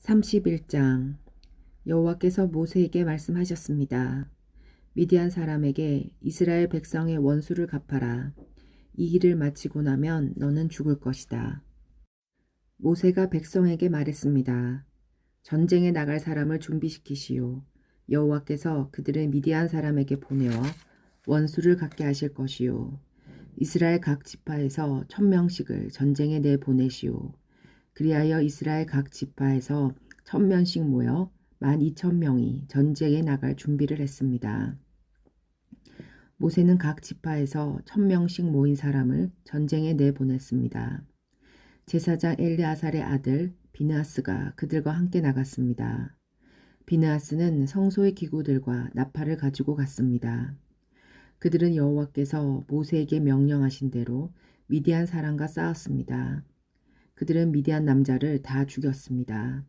31장. 여호와께서 모세에게 말씀하셨습니다. 미디안 사람에게 이스라엘 백성의 원수를 갚아라. 이 일을 마치고 나면 너는 죽을 것이다. 모세가 백성에게 말했습니다. 전쟁에 나갈 사람을 준비시키시오. 여호와께서 그들을 미디안 사람에게 보내어 원수를 갚게 하실 것이요. 이스라엘 각 지파에서 1000명씩을 전쟁에 내보내시오. 그리하여 이스라엘 각 지파에서 1000명씩 모여 12,000명이 전쟁에 나갈 준비를 했습니다. 모세는 각 지파에서 1000명씩 모인 사람을 전쟁에 내보냈습니다. 제사장 엘르아살의 아들 비느하스가 그들과 함께 나갔습니다. 비느하스는 성소의 기구들과 나팔을 가지고 갔습니다. 그들은 여호와께서 모세에게 명령하신 대로 미디안 사람과 싸웠습니다. 그들은 미디안 남자를 다 죽였습니다.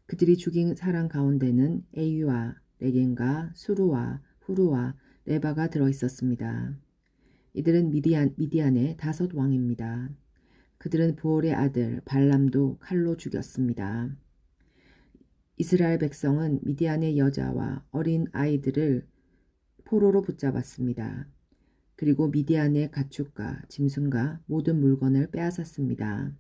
그들이 죽인 사람 가운데는 에위와 레겐과 수루와 후루와 레바가 들어있었습니다. 이들은 미디안의 5 왕입니다. 그들은 부올의 아들 발람도 칼로 죽였습니다. 이스라엘 백성은 미디안의 여자와 어린 아이들을 포로로 붙잡았습니다. 그리고 미디안의 가축과 짐승과 모든 물건을 빼앗았습니다.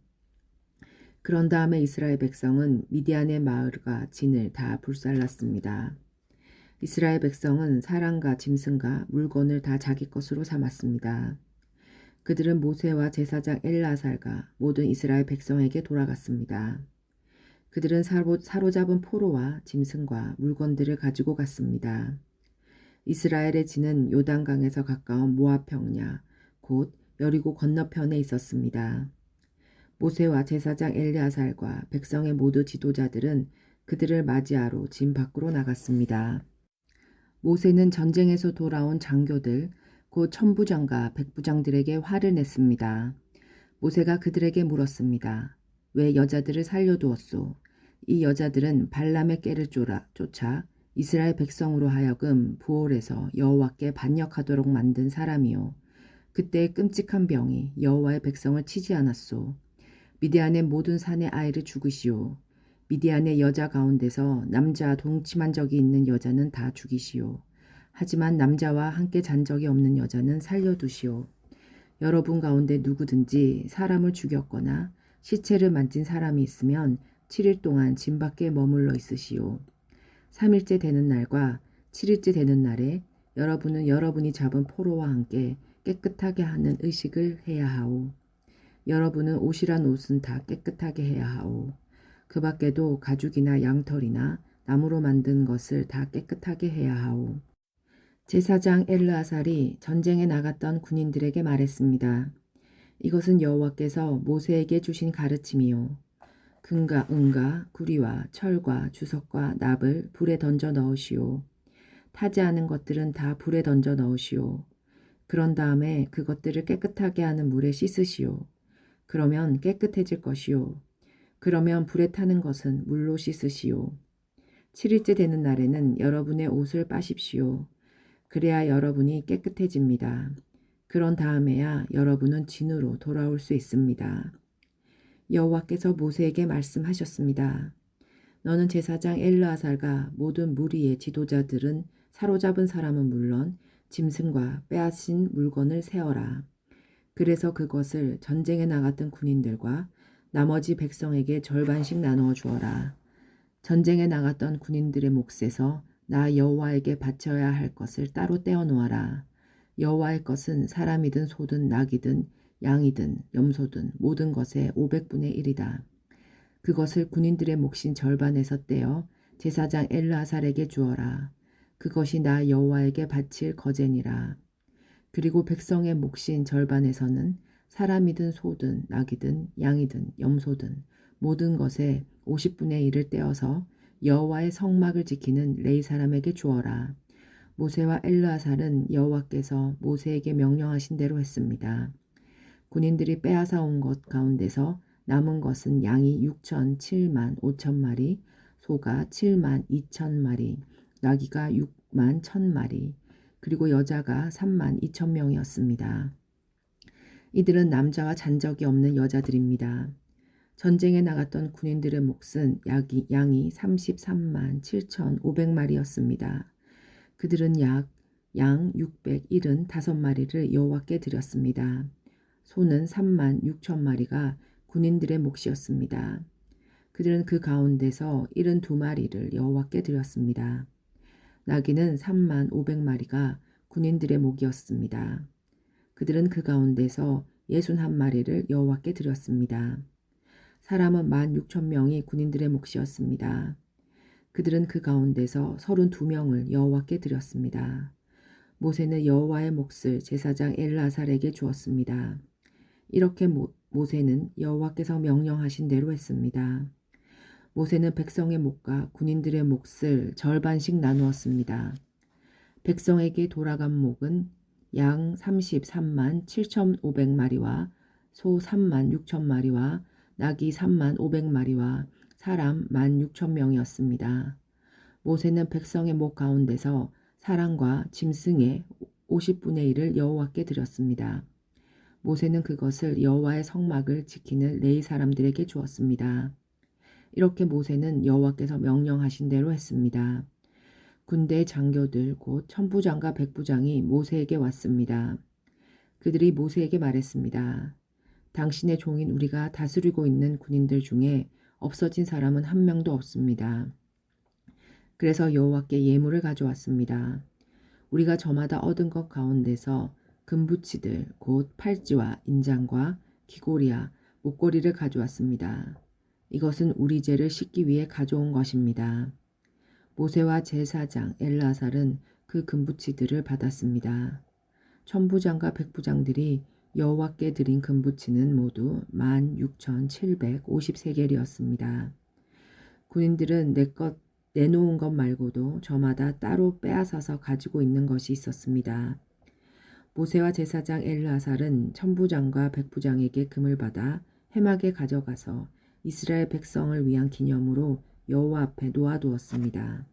그런 다음에 이스라엘 백성은 미디안의 마을과 진을 다 불살랐습니다. 이스라엘 백성은 사람과 짐승과 물건을 다 자기 것으로 삼았습니다. 그들은 모세와 제사장 엘르아살과 모든 이스라엘 백성에게 돌아갔습니다. 그들은 사로잡은 포로와 짐승과 물건들을 가지고 갔습니다. 이스라엘의 진은 요단강에서 가까운 모압 평야, 곧 여리고 건너편에 있었습니다. 모세와 제사장 엘르아살과 백성의 모두 지도자들은 그들을 맞이하러 진 밖으로 나갔습니다. 모세는 전쟁에서 돌아온 장교들, 곧 천부장과 백부장들에게 화를 냈습니다. 모세가 그들에게 물었습니다. 왜 여자들을 살려두었소? 이 여자들은 발람의 꾀를 쫓아 이스라엘 백성으로 하여금 부올에서 여호와께 반역하도록 만든 사람이요. 그때의 끔찍한 병이 여호와의 백성을 치지 않았소. 미디안의 모든 산의 아이를 죽이시오. 미디안의 여자 가운데서 남자 동침한 적이 있는 여자는 다 죽이시오. 하지만 남자와 함께 잔 적이 없는 여자는 살려두시오. 여러분 가운데 누구든지 사람을 죽였거나 시체를 만진 사람이 있으면 7일 동안 진 밖에 머물러 있으시오. 3일째 되는 날과 7일째 되는 날에 여러분은 여러분이 잡은 포로와 함께 깨끗하게 하는 의식을 해야 하오. 여러분은 옷이란 옷은 다 깨끗하게 해야 하오. 그 밖에도 가죽이나 양털이나 나무로 만든 것을 다 깨끗하게 해야 하오. 제사장 엘르아살이 전쟁에 나갔던 군인들에게 말했습니다. 이것은 여호와께서 모세에게 주신 가르침이요. 금과 은과 구리와 철과 주석과 납을 불에 던져 넣으시오. 타지 않은 것들은 다 불에 던져 넣으시오. 그런 다음에 그것들을 깨끗하게 하는 물에 씻으시오. 그러면 깨끗해질 것이요. 그러면 불에 타는 것은 물로 씻으시오. 7일째 되는 날에는 여러분의 옷을 빠십시오. 그래야 여러분이 깨끗해집니다. 그런 다음에야 여러분은 진으로 돌아올 수 있습니다. 여호와께서 모세에게 말씀하셨습니다. 너는 제사장 엘르아살과 모든 무리의 지도자들은 사로잡은 사람은 물론 짐승과 빼앗은 물건을 세어라. 그래서 그것을 전쟁에 나갔던 군인들과 나머지 백성에게 절반씩 나누어 주어라. 전쟁에 나갔던 군인들의 몫에서 나 여호와에게 바쳐야 할 것을 따로 떼어 놓아라. 여호와의 것은 사람이든 소든 낙이든 양이든 염소든 모든 것의 500분의 1이다. 그것을 군인들의 몫인 절반에서 떼어 제사장 엘르아살에게 주어라. 그것이 나 여호와에게 바칠 거제니라. 그리고 백성의 몫인 절반에서는 사람이든 소든 낙이든 양이든 염소든 모든 것의 50분의 1을 떼어서 여호와의 성막을 지키는 레위 사람에게 주어라. 모세와 엘르아살은 여호와께서 모세에게 명령하신 대로 했습니다. 군인들이 빼앗아 온 것 가운데서 남은 것은 양이 6천 7만 5천 마리, 소가 7만 2천 마리, 나귀가 6만 1천 마리, 그리고 여자가 3만 2천 명이었습니다. 이들은 남자와 잔 적이 없는 여자들입니다. 전쟁에 나갔던 군인들의 몫은 양이 33만 7,500마리였습니다. 그들은 양 675마리를 여호와께 드렸습니다. 소는 3만 6천 마리가 군인들의 몫이었습니다. 그들은 그 가운데서 72마리를 여호와께 드렸습니다. 나귀는 3만 500마리가 군인들의 몫이었습니다. 그들은 그 가운데서 61마리를 여호와께 드렸습니다. 사람은 16,000명이 군인들의 몫이었습니다. 그들은 그 가운데서 32명을 여호와께 드렸습니다. 모세는 여호와의 몫을 제사장 엘르아살에게 주었습니다. 이렇게 모세는 여호와께서 명령하신 대로 했습니다. 모세는 백성의 몫과 군인들의 몫을 절반씩 나누었습니다. 백성에게 돌아간 몫은 양 33만 7,500마리와 소 3만 6천마리와 나귀 3만 500마리와 사람 16,000명이었습니다. 모세는 백성의 목 가운데서 사람과 짐승의 50분의 1을 여호와께 드렸습니다. 모세는 그것을 여호와의 성막을 지키는 레위 사람들에게 주었습니다. 이렇게 모세는 여호와께서 명령하신 대로 했습니다. 군대의 장교들 곧 천부장과 백부장이 모세에게 왔습니다. 그들이 모세에게 말했습니다. 당신의 종인 우리가 다스리고 있는 군인들 중에 없어진 사람은 한 명도 없습니다. 그래서 여호와께 예물을 가져왔습니다. 우리가 저마다 얻은 것 가운데서 금부치들 곧 팔찌와 인장과 귀고리와 목걸이를 가져왔습니다. 이것은 우리 죄를 씻기 위해 가져온 것입니다. 모세와 제사장 엘르아살은 그 금부치들을 받았습니다. 천부장과 백부장들이 여호와께 드린 금부치는 모두 16,750세겔이었습니다. 군인들은 내놓은 것 말고도 저마다 따로 빼앗아서 가지고 있는 것이 있었습니다. 모세와 제사장 엘르아살은 천부장과 백부장에게 금을 받아 해막에 가져가서 이스라엘 백성을 위한 기념으로 여호와 앞에 놓아두었습니다.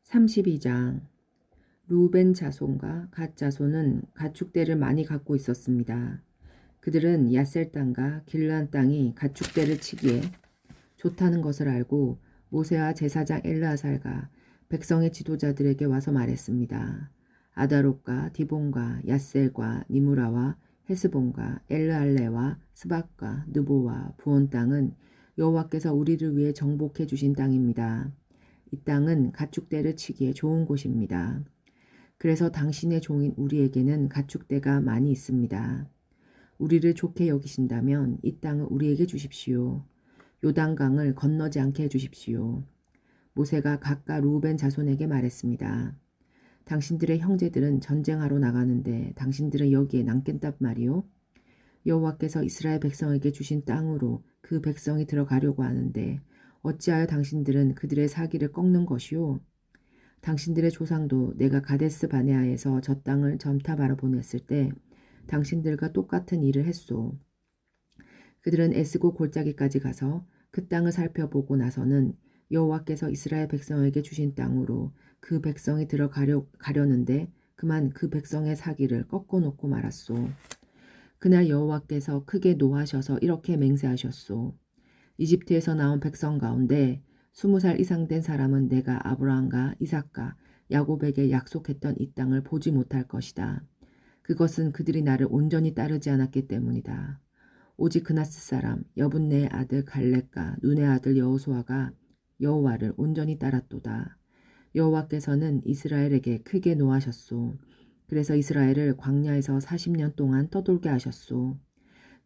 32장 루벤 자손과 갓 자손은 가축대를 많이 갖고 있었습니다. 그들은 야셀 땅과 길르앗 땅이 가축대를 치기에 좋다는 것을 알고 모세와 제사장 엘르아살과 백성의 지도자들에게 와서 말했습니다. 아다롯과 디본과 야셀과 니무라와 헤스본과 엘르알레와 스박과 느보와 부온 땅은 여호와께서 우리를 위해 정복해 주신 땅입니다. 이 땅은 가축대를 치기에 좋은 곳입니다. 그래서 당신의 종인 우리에게는 가축대가 많이 있습니다. 우리를 좋게 여기신다면 이 땅을 우리에게 주십시오. 요단강을 건너지 않게 해주십시오. 모세가 각각 루벤 자손에게 말했습니다. 당신들의 형제들은 전쟁하러 나가는데 당신들은 여기에 남겠단 말이오? 여호와께서 이스라엘 백성에게 주신 땅으로 그 백성이 들어가려고 하는데 어찌하여 당신들은 그들의 사기를 꺾는 것이오? 당신들의 조상도 내가 가데스 바네아에서 저 땅을 전타바라 보냈을 때 당신들과 똑같은 일을 했소. 그들은 에스고 골짜기까지 가서 그 땅을 살펴보고 나서는 여호와께서 이스라엘 백성에게 주신 땅으로 그 백성이 들어가려는데 그만 그 백성의 사기를 꺾어놓고 말았소. 그날 여호와께서 크게 노하셔서 이렇게 맹세하셨소. 이집트에서 나온 백성 가운데 20살 이상 된 사람은 내가 아브라함과 이삭과 야곱에게 약속했던 이 땅을 보지 못할 것이다. 그것은 그들이 나를 온전히 따르지 않았기 때문이다. 오직 그나스 사람 여분네의 아들 갈렙과 눈의 아들 여호수아가 여호와를 온전히 따랐도다. 여호와께서는 이스라엘에게 크게 노하셨소. 그래서 이스라엘을 광야에서 40년 동안 떠돌게 하셨소.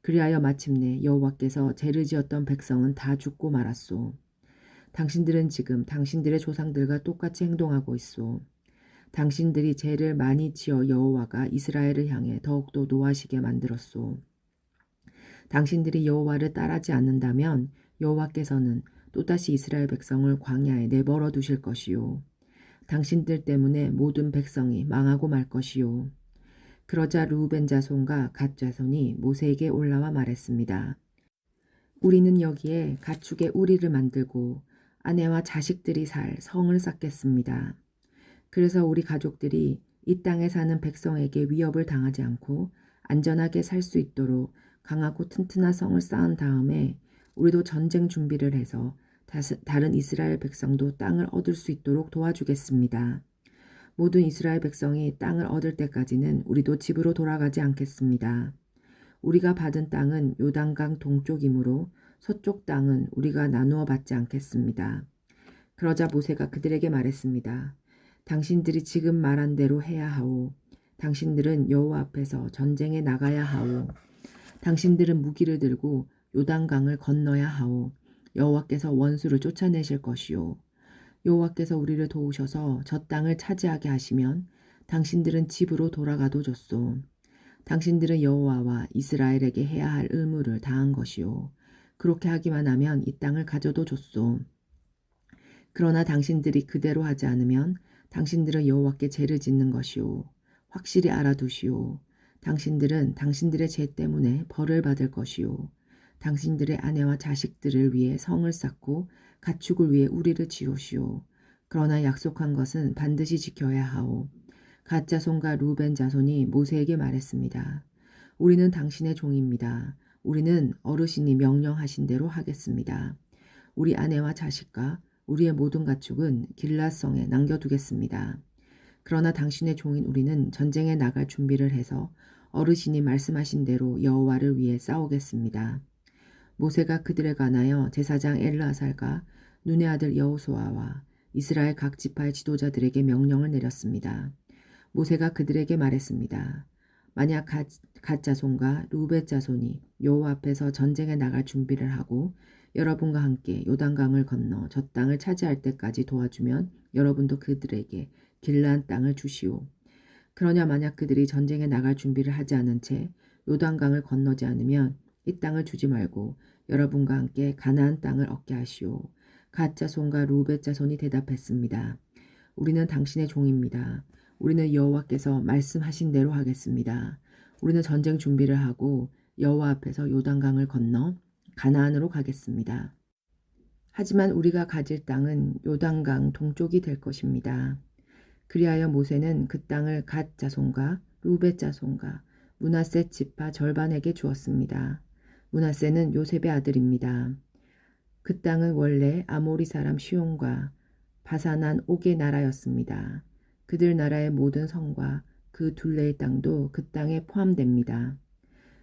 그리하여 마침내 여호와께서 죄를 지었던 백성은 다 죽고 말았소. 당신들은 지금 당신들의 조상들과 똑같이 행동하고 있소. 당신들이 죄를 많이 지어 여호와가 이스라엘을 향해 더욱더 노하시게 만들었소. 당신들이 여호와를 따르지 않는다면 여호와께서는 또다시 이스라엘 백성을 광야에 내버려 두실 것이요. 당신들 때문에 모든 백성이 망하고 말 것이요. 그러자 루벤 자손과 갓 자손이 모세에게 올라와 말했습니다. 우리는 여기에 가축의 우리를 만들고 아내와 자식들이 살 성을 쌓겠습니다. 그래서 우리 가족들이 이 땅에 사는 백성에게 위협을 당하지 않고 안전하게 살 수 있도록 강하고 튼튼한 성을 쌓은 다음에 우리도 전쟁 준비를 해서 다른 이스라엘 백성도 땅을 얻을 수 있도록 도와주겠습니다. 모든 이스라엘 백성이 땅을 얻을 때까지는 우리도 집으로 돌아가지 않겠습니다. 우리가 받은 땅은 요단강 동쪽이므로 서쪽 땅은 우리가 나누어 받지 않겠습니다. 그러자 모세가 그들에게 말했습니다. 당신들이 지금 말한 대로 해야 하오. 당신들은 여호와 앞에서 전쟁에 나가야 하오. 당신들은 무기를 들고 요단강을 건너야 하오. 여호와께서 원수를 쫓아내실 것이요. 여호와께서 우리를 도우셔서 저 땅을 차지하게 하시면 당신들은 집으로 돌아가도 좋소. 당신들은 여호와와 이스라엘에게 해야 할 의무를 다한 것이요. 그렇게 하기만 하면 이 땅을 가져도 좋소. 그러나 당신들이 그대로 하지 않으면 당신들은 여호와께 죄를 짓는 것이요. 확실히 알아두시오. 당신들은 당신들의 죄 때문에 벌을 받을 것이요. 당신들의 아내와 자식들을 위해 성을 쌓고 가축을 위해 우리를 지으시오. 그러나 약속한 것은 반드시 지켜야 하오. 갓 자손과 루벤 자손이 모세에게 말했습니다. 우리는 당신의 종입니다. 우리는 어르신이 명령하신 대로 하겠습니다. 우리 아내와 자식과 우리의 모든 가축은 길라성에 남겨두겠습니다. 그러나 당신의 종인 우리는 전쟁에 나갈 준비를 해서 어르신이 말씀하신 대로 여호와를 위해 싸우겠습니다. 모세가 그들에 관하여 제사장 엘르아살과 눈의 아들 여호수아와 이스라엘 각 지파의 지도자들에게 명령을 내렸습니다. 모세가 그들에게 말했습니다. 만약 갓 자손과 루벳 자손이 여호와 앞에서 전쟁에 나갈 준비를 하고 여러분과 함께 요단강을 건너 저 땅을 차지할 때까지 도와주면 여러분도 그들에게 길라한 땅을 주시오. 그러냐 만약 그들이 전쟁에 나갈 준비를 하지 않은 채 요단강을 건너지 않으면 이 땅을 주지 말고 여러분과 함께 가나안 땅을 얻게 하시오. 갓 자손과 루벳 자손이 대답했습니다. 우리는 당신의 종입니다. 우리는 여호와께서 말씀하신 대로 하겠습니다. 우리는 전쟁 준비를 하고 여호와 앞에서 요단강을 건너 가나안으로 가겠습니다. 하지만 우리가 가질 땅은 요단강 동쪽이 될 것입니다. 그리하여 모세는 그 땅을 갓 자손과 루벳 자손과 므낫세 지파 절반에게 주었습니다. 므낫세는 요셉의 아들입니다. 그 땅은 원래 아모리 사람 시온과 바산한 옥의 나라였습니다. 그들 나라의 모든 성과 그 둘레의 땅도 그 땅에 포함됩니다.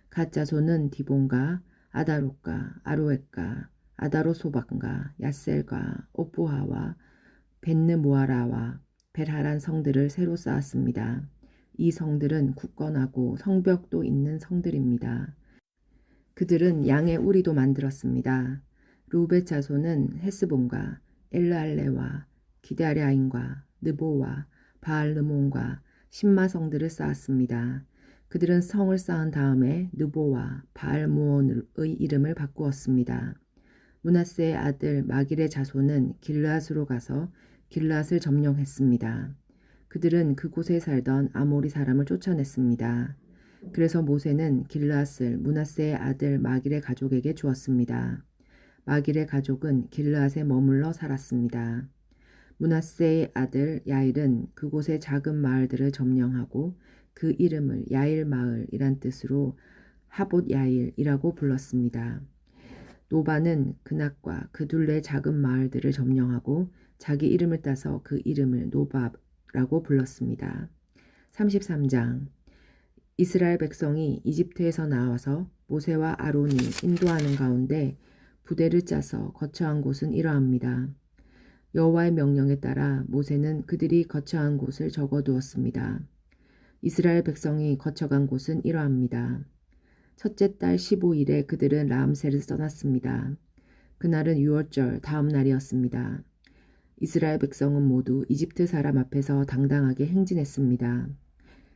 갓 자손은 디본과 아다롯과 아로엣과 아다로소박과 야셀과 오프하와 벳느모아라와 벳하란 성들을 새로 쌓았습니다. 이 성들은 굳건하고 성벽도 있는 성들입니다. 그들은 양의 우리도 만들었습니다. 루벳 자손은 헤스본과 엘르알레와 기다랴인과 느보와 바알르몬과 신마 성들을 쌓았습니다. 그들은 성을 쌓은 다음에 느보와 바알무온의 이름을 바꾸었습니다. 므낫세의 아들 마길의 자손은 길르앗으로 가서 길르앗을 점령했습니다. 그들은 그곳에 살던 아모리 사람을 쫓아냈습니다. 그래서 모세는 길르앗을 므낫세의 아들 마길의 가족에게 주었습니다. 마길의 가족은 길르앗에 머물러 살았습니다. 므낫세의 아들 야일은 그곳의 작은 마을들을 점령하고 그 이름을 야일 마을이란 뜻으로 하봇 야일이라고 불렀습니다. 노바는 그낙과 그 둘레 작은 마을들을 점령하고 자기 이름을 따서 그 이름을 노밥라고 불렀습니다. 33장 이스라엘 백성이 이집트에서 나와서 모세와 아론이 인도하는 가운데 부대를 짜서 거처한 곳은 이러합니다. 여호와의 명령에 따라 모세는 그들이 거처한 곳을 적어두었습니다. 이스라엘 백성이 거쳐간 곳은 이러합니다. 첫째 달 15일에 그들은 라암세를 떠났습니다. 그날은 6월절 다음 날이었습니다. 이스라엘 백성은 모두 이집트 사람 앞에서 당당하게 행진했습니다.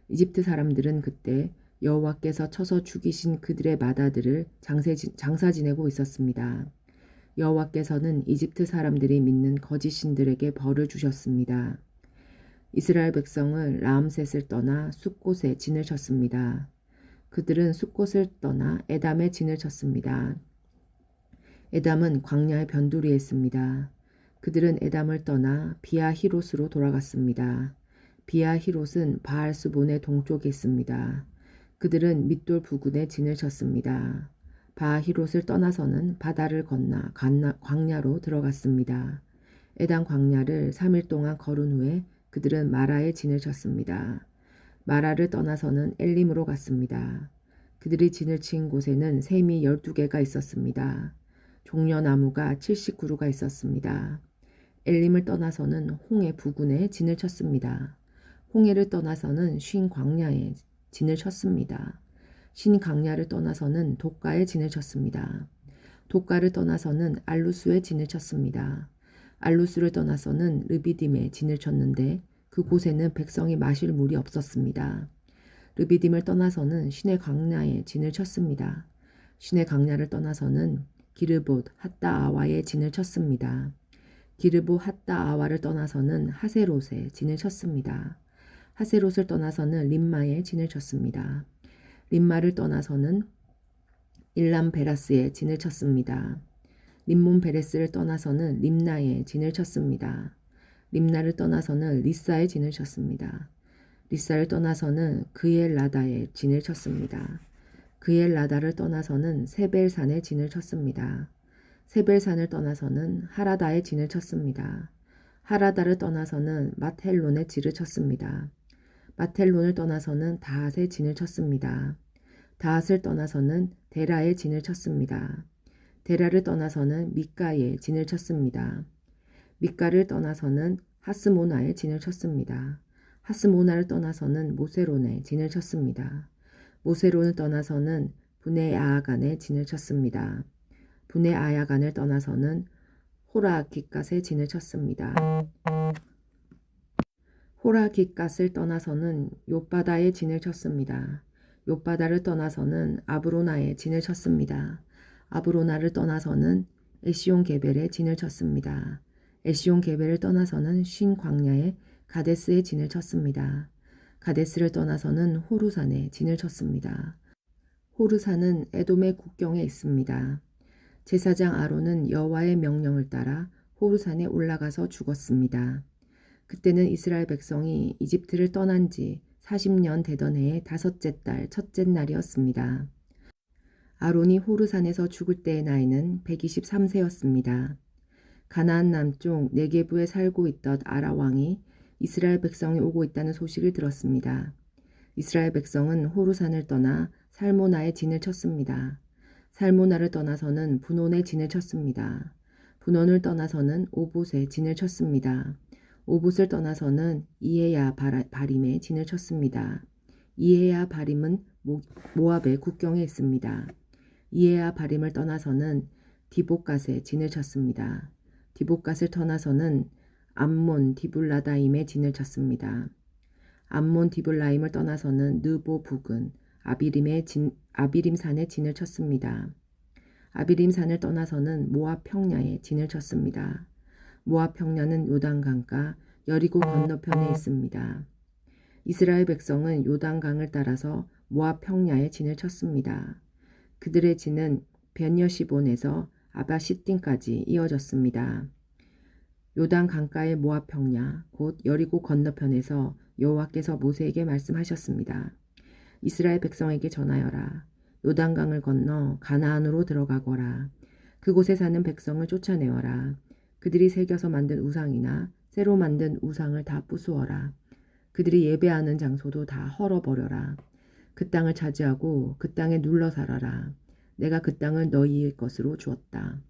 이집트 사람들은 그때 여호와께서 쳐서 죽이신 그들의 맏아들을 장사 지내고 있었습니다. 여호와께서는 이집트 사람들이 믿는 거짓 신들에게 벌을 주셨습니다. 이스라엘 백성은 라암셋을 떠나 숫곳에 진을 쳤습니다. 그들은 숫곳을 떠나 에담에 진을 쳤습니다. 에담은 광야의 변두리에 있습니다. 그들은 에담을 떠나 비아히롯으로 돌아갔습니다. 비아히롯은 바알수본의 동쪽에 있습니다. 그들은 밑돌 부근에 진을 쳤습니다. 바히롯을 떠나서는 바다를 건너 광야로 들어갔습니다. 에단 광야를 3일 동안 걸은 후에 그들은 마라에 진을 쳤습니다. 마라를 떠나서는 엘림으로 갔습니다. 그들이 진을 친 곳에는 샘이 12개가 있었습니다. 종려나무가 70그루가 있었습니다. 엘림을 떠나서는 홍해 부근에 진을 쳤습니다. 홍해를 떠나서는 쉰 광야에 진을 쳤습니다. 신 강야를 떠나서는 독가에 진을 쳤습니다. 독가를 떠나서는 알루스에 진을 쳤습니다. 알루스를 떠나서는 르비딤에 진을 쳤는데 그곳에는 백성이 마실 물이 없었습니다. 르비딤을 떠나서는 신의 강야에 진을 쳤습니다. 신의 강야를 떠나서는 기르봇 핫다아와에 진을 쳤습니다. 기르봇 핫다아와를 떠나서는 하세롯에 진을 쳤습니다. 하세롯을 떠나서는 림마에 진을 쳤습니다. 림마를 떠나서는 일람 베라스에 진을 쳤습니다. 림몬 베레스를 떠나서는 림나에 진을 쳤습니다. 림나를 떠나서는 리사에 진을 쳤습니다. 리사를 떠나서는 그엘라다에 진을 쳤습니다. 그엘라다를 떠나서는 세벨산에 진을 쳤습니다. 세벨산을 떠나서는 하라다에 진을 쳤습니다. 하라다를 떠나서는 마텔론에 진을 쳤습니다. 마텔론을 떠나서는 다핫에 진을 쳤습니다. 다핫을 떠나서는 데라에 진을 쳤습니다. 데라를 떠나서는 미가에 진을 쳤습니다. 미가를 떠나서는 하스모나에 진을 쳤습니다. 하스모나를 떠나서는 모세론에 진을 쳤습니다. 모세론을 떠나서는 브네아간에 진을 쳤습니다. 브네아야간을 떠나서는 호라깃갓에 진을 쳤습니다. 호라깃갓을 떠나서는 욥바다에 진을 쳤습니다. 욥바다를 떠나서는 아브로나에 진을 쳤습니다. 아브로나를 떠나서는 에시온 게벨에 진을 쳤습니다. 에시온 게벨을 떠나서는 신 광야에 가데스에 진을 쳤습니다. 가데스를 떠나서는 호르산에 진을 쳤습니다. 호르산은 에돔의 국경에 있습니다. 제사장 아론은 여호와의 명령을 따라 호르산에 올라가서 죽었습니다. 그때는 이스라엘 백성이 이집트를 떠난 지 40년 되던 해의 5째 달 첫째 날이었습니다. 아론이 호르산에서 죽을 때의 나이는 123세였습니다. 가나안 남쪽 네게부에 살고 있던 아라 왕이 이스라엘 백성이 오고 있다는 소식을 들었습니다. 이스라엘 백성은 호르산을 떠나 살모나에 진을 쳤습니다. 살모나를 떠나서는 분온에 진을 쳤습니다. 분온을 떠나서는 오봇에 진을 쳤습니다. 오봇을 떠나서는 이에야 바림에 진을 쳤습니다. 이에야 바림은 모압의 국경에 있습니다. 이에야 바림을 떠나서는 디봇갓에 진을 쳤습니다. 디봇갓을 떠나서는 암몬 디블라다임에 진을 쳤습니다. 암몬 디블라임을 떠나서는 느보 북은 아비림산에 진을 쳤습니다. 아비림산을 떠나서는 모압 평야에 진을 쳤습니다. 모압 평야는 요단강가 여리고 건너편에 있습니다. 이스라엘 백성은 요단강을 따라서 모압 평야에 진을 쳤습니다. 그들의 진은 베녀시본에서 아바시띵까지 이어졌습니다. 요단 강가의 모압 평야 곧 여리고 건너편에서 여호와께서 모세에게 말씀하셨습니다. 이스라엘 백성에게 전하여라. 요단강을 건너 가나안으로 들어가거라. 그곳에 사는 백성을 쫓아내어라. 그들이 새겨서 만든 우상이나 새로 만든 우상을 다 부수어라. 그들이 예배하는 장소도 다 헐어버려라. 그 땅을 차지하고 그 땅에 눌러 살아라. 내가 그 땅을 너희의 것으로 주었다.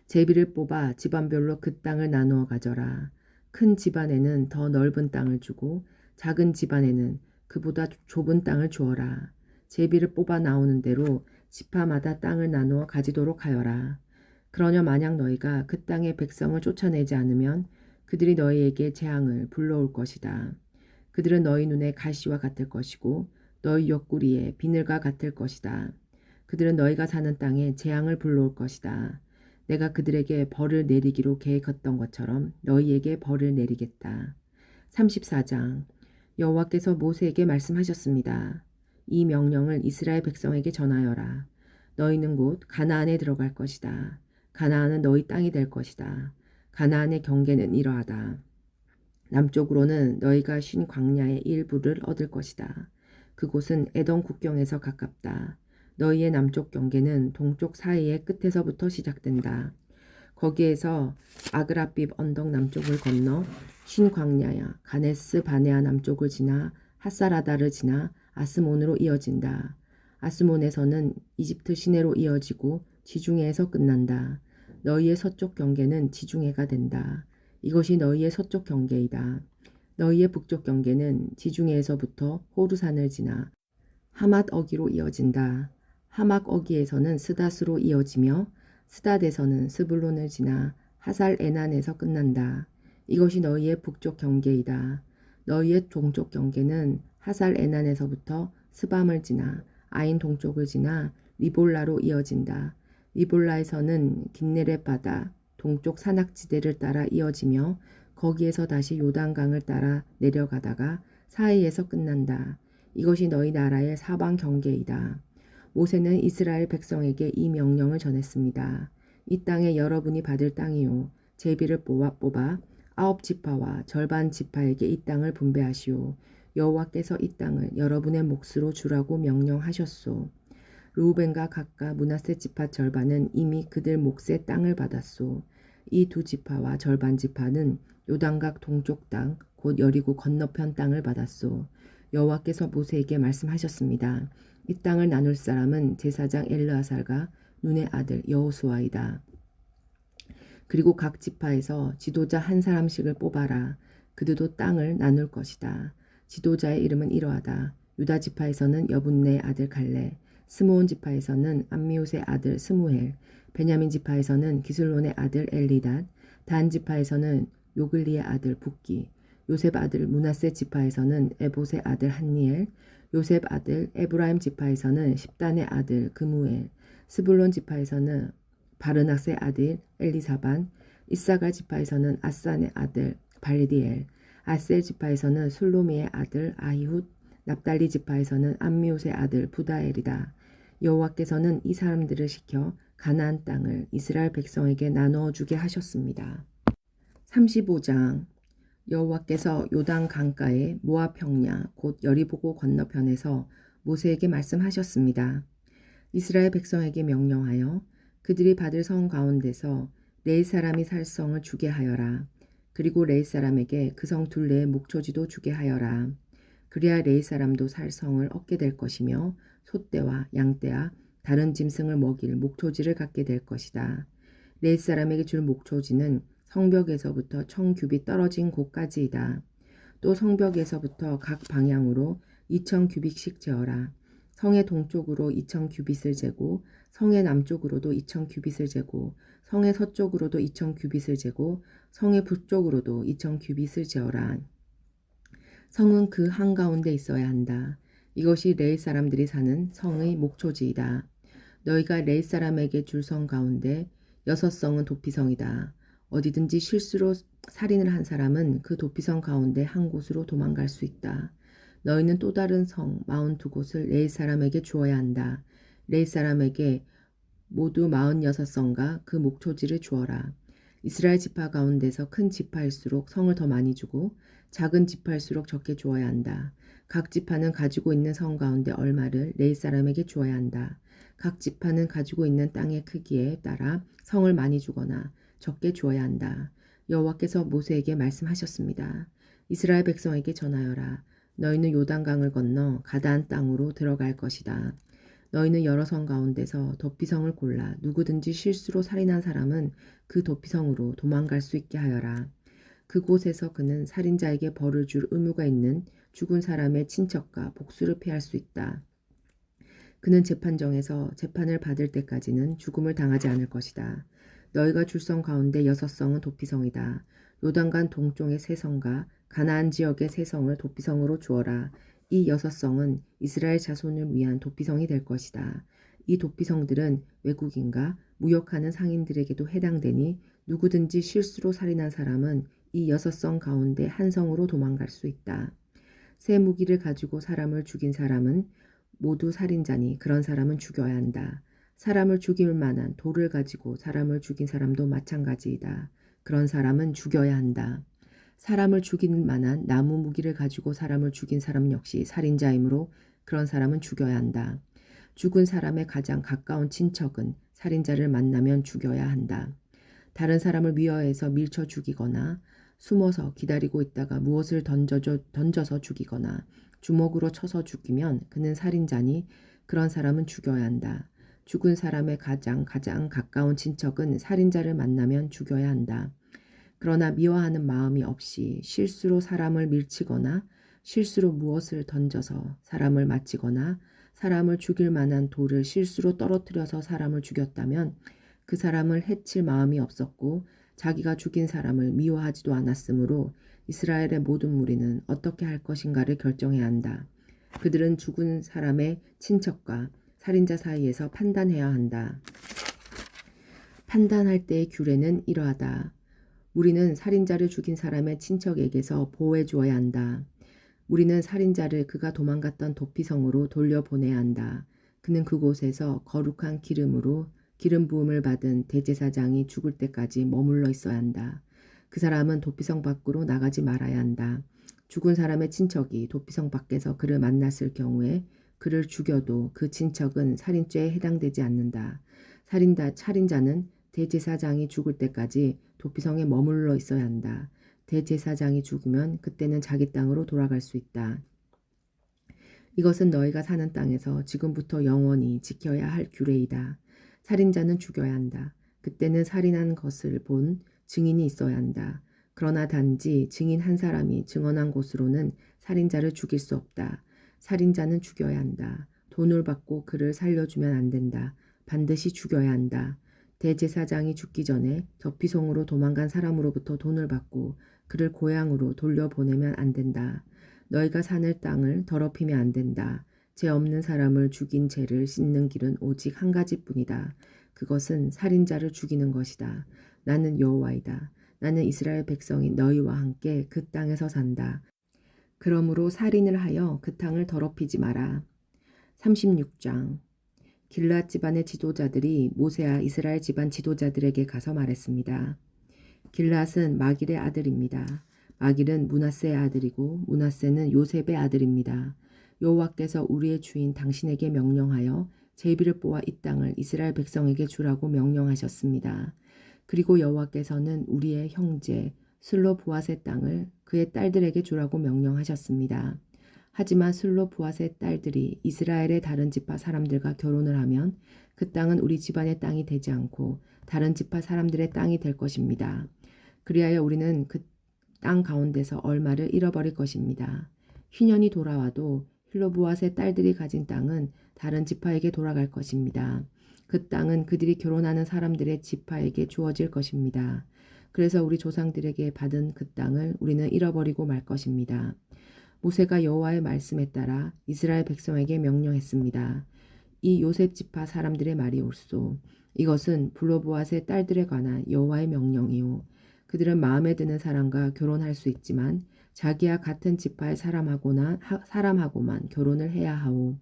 제비를 뽑아 집안별로 그 땅을 나누어 가져라. 큰 집안에는 더 넓은 땅을 주고 작은 집안에는 그보다 좁은 땅을 주어라. 제비를 뽑아 나오는 대로 지파마다 땅을 나누어 가지도록 하여라. 그러냐 만약 너희가 그 땅의 백성을 쫓아내지 않으면 그들이 너희에게 재앙을 불러올 것이다. 그들은 너희 눈에 가시와 같을 것이고 너희 옆구리에 비늘과 같을 것이다. 그들은 너희가 사는 땅에 재앙을 불러올 것이다. 내가 그들에게 벌을 내리기로 계획했던 것처럼 너희에게 벌을 내리겠다. 34장 여호와께서 모세에게 말씀하셨습니다. 이 명령을 이스라엘 백성에게 전하여라. 너희는 곧 가나안에 들어갈 것이다. 가나안은 너희 땅이 될 것이다. 가나안의 경계는 이러하다. 남쪽으로는 너희가 쉰 광야의 일부를 얻을 것이다. 그곳은 에돔 국경에서 가깝다. 너희의 남쪽 경계는 동쪽 사이의 끝에서부터 시작된다. 거기에서 아그라빕 언덕 남쪽을 건너 신 광야야 가네스 바네아 남쪽을 지나 핫사라다를 지나 아스몬으로 이어진다. 아스몬에서는 이집트 시내로 이어지고 지중해에서 끝난다. 너희의 서쪽 경계는 지중해가 된다. 이것이 너희의 서쪽 경계이다. 너희의 북쪽 경계는 지중해에서부터 호르산을 지나 하맛 어기로 이어진다. 하맛 어기에서는 스닷으로 이어지며 스닷에서는 스불론을 지나 하살 에난에서 끝난다. 이것이 너희의 북쪽 경계이다. 너희의 동쪽 경계는 하살 에난에서부터 스밤을 지나 아인 동쪽을 지나 리볼라로 이어진다. 리볼라에서는 긴네렛 바다 동쪽 산악지대를 따라 이어지며 거기에서 다시 요단강을 따라 내려가다가 사이에서 끝난다. 이것이 너희 나라의 사방 경계이다. 모세는 이스라엘 백성에게 이 명령을 전했습니다. 이 땅에 여러분이 받을 땅이요 제비를 뽑아 9지파와 절반 지파에게 이 땅을 분배하시오. 여호와께서 이 땅을 여러분의 몫으로 주라고 명령하셨소. 르우벤과 갓과 므낫세 지파 절반은 이미 그들 몫의 땅을 받았소. 이 두 지파와 절반 지파는 요단강 동쪽 땅 곧 여리고 건너편 땅을 받았소. 여호와께서 모세에게 말씀하셨습니다. 이 땅을 나눌 사람은 제사장 엘르아살과 눈의 아들 여호수아이다. 그리고 각 지파에서 지도자 한 사람씩을 뽑아라. 그들도 땅을 나눌 것이다. 지도자의 이름은 이러하다. 유다 지파에서는 여분네의 아들 갈레, 스므온 지파에서는 암미옷의 아들 스무헬, 베냐민 지파에서는 기슬론의 아들 엘리닷, 단 지파에서는 요글리의 아들 붓기, 요셉 아들 므낫세 지파에서는 에봇의 아들 한니엘, 요셉 아들 에브라임 지파에서는 십단의 아들 그무엘, 스불론 지파에서는 바르낙의 아들 엘리사반, 이사갈 지파에서는 아산의 아들 발디엘, 아셀 지파에서는 술로미의 아들 아이훗, 납달리 지파에서는 암미옷의 아들 부다엘이다. 여호와께서는 이 사람들을 시켜 가나안 땅을 이스라엘 백성에게 나누어 주게 하셨습니다. 35장 여호와께서 요단 강가의 모압 평야 곧 여리보고 건너편에서 모세에게 말씀하셨습니다. 이스라엘 백성에게 명령하여 그들이 받을 성 가운데서 레이 사람이 살 성을 주게 하여라. 그리고 레이 사람에게 그 성 둘레의 목초지도 주게 하여라. 그래야 레이 사람도 살 성을 얻게 될 것이며 소떼와 양떼와 다른 짐승을 먹일 목초지를 갖게 될 것이다. 레이 사람에게 줄 목초지는 성벽에서부터 1000규빗 떨어진 곳까지이다. 또 성벽에서부터 각 방향으로 2000규빗씩 재어라. 성의 동쪽으로 2000규빗을 재고 성의 남쪽으로도 2000규빗을 재고 성의 서쪽으로도 2000규빗을 재고 성의 북쪽으로도 2000규빗을 재어라. 성은 그 한가운데 있어야 한다. 이것이 레이 사람들이 사는 성의 목초지이다. 너희가 레이 사람에게 줄 성 가운데 6성은 도피성이다. 어디든지 실수로 살인을 한 사람은 그 도피성 가운데 한 곳으로 도망갈 수 있다. 너희는 또 다른 성 42곳을 레이 사람에게 주어야 한다. 레이 사람에게 모두 46성과 그 목초지를 주어라. 이스라엘 지파 가운데서 큰 지파일수록 성을 더 많이 주고 작은 지파일수록 적게 주어야 한다. 각 지파는 가지고 있는 성 가운데 얼마를 레이 사람에게 주어야 한다. 각 지파는 가지고 있는 땅의 크기에 따라 성을 많이 주거나 적게 주어야 한다. 여호와께서 모세에게 말씀하셨습니다. 이스라엘 백성에게 전하여라. 너희는 요단강을 건너 가나안 땅으로 들어갈 것이다. 너희는 여러 성 가운데서 도피성을 골라 누구든지 실수로 살인한 사람은 그 도피성으로 도망갈 수 있게 하여라. 그곳에서 그는 살인자에게 벌을 줄 의무가 있는 죽은 사람의 친척과 복수를 피할 수 있다. 그는 재판정에서 재판을 받을 때까지는 죽음을 당하지 않을 것이다. 너희가 줄 성 가운데 6성은 도피성이다. 요단강 동쪽의 3성과 가나안 지역의 3성을 도피성으로 주어라. 이 6성은 이스라엘 자손을 위한 도피성이 될 것이다. 이 도피성들은 외국인과 무역하는 상인들에게도 해당되니 누구든지 실수로 살인한 사람은 이 6성 가운데 한 성으로 도망갈 수 있다. 새 무기를 가지고 사람을 죽인 사람은 모두 살인자니 그런 사람은 죽여야 한다. 사람을 죽일 만한 돌을 가지고 사람을 죽인 사람도 마찬가지이다. 그런 사람은 죽여야 한다. 사람을 죽일 만한 나무 무기를 가지고 사람을 죽인 사람 역시 살인자이므로 그런 사람은 죽여야 한다. 죽은 사람의 가장 가까운 친척은 살인자를 만나면 죽여야 한다. 다른 사람을 미워해서 밀쳐 죽이거나 숨어서 기다리고 있다가 무엇을 던져서 죽이거나 주먹으로 쳐서 죽이면 그는 살인자니 그런 사람은 죽여야 한다. 죽은 사람의 가장 가까운 친척은 살인자를 만나면 죽여야 한다. 그러나 미워하는 마음이 없이 실수로 사람을 밀치거나 실수로 무엇을 던져서 사람을 맞히거나 사람을 죽일 만한 돌을 실수로 떨어뜨려서 사람을 죽였다면 그 사람을 해칠 마음이 없었고 자기가 죽인 사람을 미워하지도 않았으므로 이스라엘의 모든 무리는 어떻게 할 것인가를 결정해야 한다. 그들은 죽은 사람의 친척과 살인자 사이에서 판단해야 한다. 판단할 때의 규례는 이러하다. 우리는 살인자를 죽인 사람의 친척에게서 보호해 주어야 한다. 우리는 살인자를 그가 도망갔던 도피성으로 돌려보내야 한다. 그는 그곳에서 거룩한 기름으로 기름 부음을 받은 대제사장이 죽을 때까지 머물러 있어야 한다. 그 사람은 도피성 밖으로 나가지 말아야 한다. 죽은 사람의 친척이 도피성 밖에서 그를 만났을 경우에 그를 죽여도 그 친척은 살인죄에 해당되지 않는다. 살인자는 대제사장이 죽을 때까지 도피성에 머물러 있어야 한다. 대제사장이 죽으면 그때는 자기 땅으로 돌아갈 수 있다. 이것은 너희가 사는 땅에서 지금부터 영원히 지켜야 할 규례이다. 살인자는 죽여야 한다. 그때는 살인한 것을 본 증인이 있어야 한다. 그러나 단지 증인 한 사람이 증언한 곳으로는 살인자를 죽일 수 없다. 살인자는 죽여야 한다. 돈을 받고 그를 살려주면 안 된다. 반드시 죽여야 한다. 대제사장이 죽기 전에 도피성으로 도망간 사람으로부터 돈을 받고 그를 고향으로 돌려보내면 안 된다. 너희가 사는 땅을 더럽히면 안 된다. 죄 없는 사람을 죽인 죄를 씻는 길은 오직 한 가지뿐이다. 그것은 살인자를 죽이는 것이다. 나는 여호와이다. 나는 이스라엘 백성인 너희와 함께 그 땅에서 산다. 그러므로 살인을 하여 그 땅을 더럽히지 마라. 36장 길앗 집안의 지도자들이 모세와 이스라엘 집안 지도자들에게 가서 말했습니다. 길앗은 마길의 아들입니다. 마길은 므낫세의 아들이고 므낫세는 요셉의 아들입니다. 여호와께서 우리의 주인 당신에게 명령하여 제비를 뽑아 이 땅을 이스라엘 백성에게 주라고 명령하셨습니다. 그리고 여호와께서는 우리의 형제 슬로브앗의 땅을 그의 딸들에게 주라고 명령하셨습니다. 하지만 슬로브앗의 딸들이 이스라엘의 다른 지파 사람들과 결혼을 하면 그 땅은 우리 집안의 땅이 되지 않고 다른 지파 사람들의 땅이 될 것입니다. 그리하여 우리는 그 땅 가운데서 얼마를 잃어버릴 것입니다. 희년이 돌아와도 슬로브앗의 딸들이 가진 땅은 다른 지파에게 돌아갈 것입니다. 그 땅은 그들이 결혼하는 사람들의 지파에게 주어질 것입니다. 그래서 우리 조상들에게 받은 그 땅을 우리는 잃어버리고 말 것입니다. 모세가 여호와의 말씀에 따라 이스라엘 백성에게 명령했습니다. 이 요셉 지파 사람들의 말이 옳소. 이것은 블로보앗의 딸들에 관한 여호와의 명령이요. 그들은 마음에 드는 사람과 결혼할 수 있지만 자기와 같은 지파의 사람하고만 결혼을 해야 하오.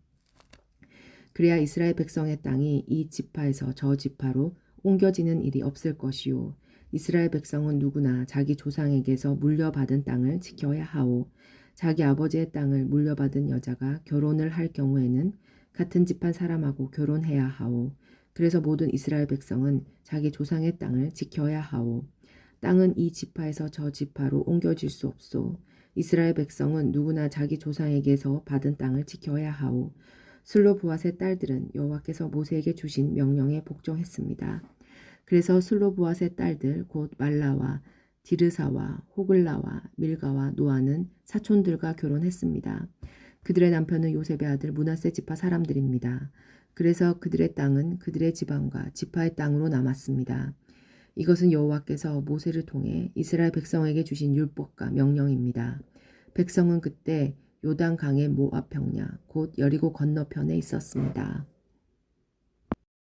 그래야 이스라엘 백성의 땅이 이 지파에서 저 지파로 옮겨지는 일이 없을 것이요. 이스라엘 백성은 누구나 자기 조상에게서 물려받은 땅을 지켜야 하오. 자기 아버지의 땅을 물려받은 여자가 결혼을 할 경우에는 같은 집안 사람하고 결혼해야 하오. 그래서 모든 이스라엘 백성은 자기 조상의 땅을 지켜야 하오. 땅은 이 지파에서 저 지파로 옮겨질 수 없소. 이스라엘 백성은 누구나 자기 조상에게서 받은 땅을 지켜야 하오. 슬로브앗의 딸들은 여호와께서 모세에게 주신 명령에 복종했습니다. 그래서 슬로브앗의 딸들 곧 말라와 디르사와 호글라와 밀가와 노아는 사촌들과 결혼했습니다. 그들의 남편은 요셉의 아들 므낫세 지파 사람들입니다. 그래서 그들의 땅은 그들의 지방과 지파의 땅으로 남았습니다. 이것은 여호와께서 모세를 통해 이스라엘 백성에게 주신 율법과 명령입니다. 백성은 그때 요단 강의 모압 평야 곧 여리고 건너편에 있었습니다.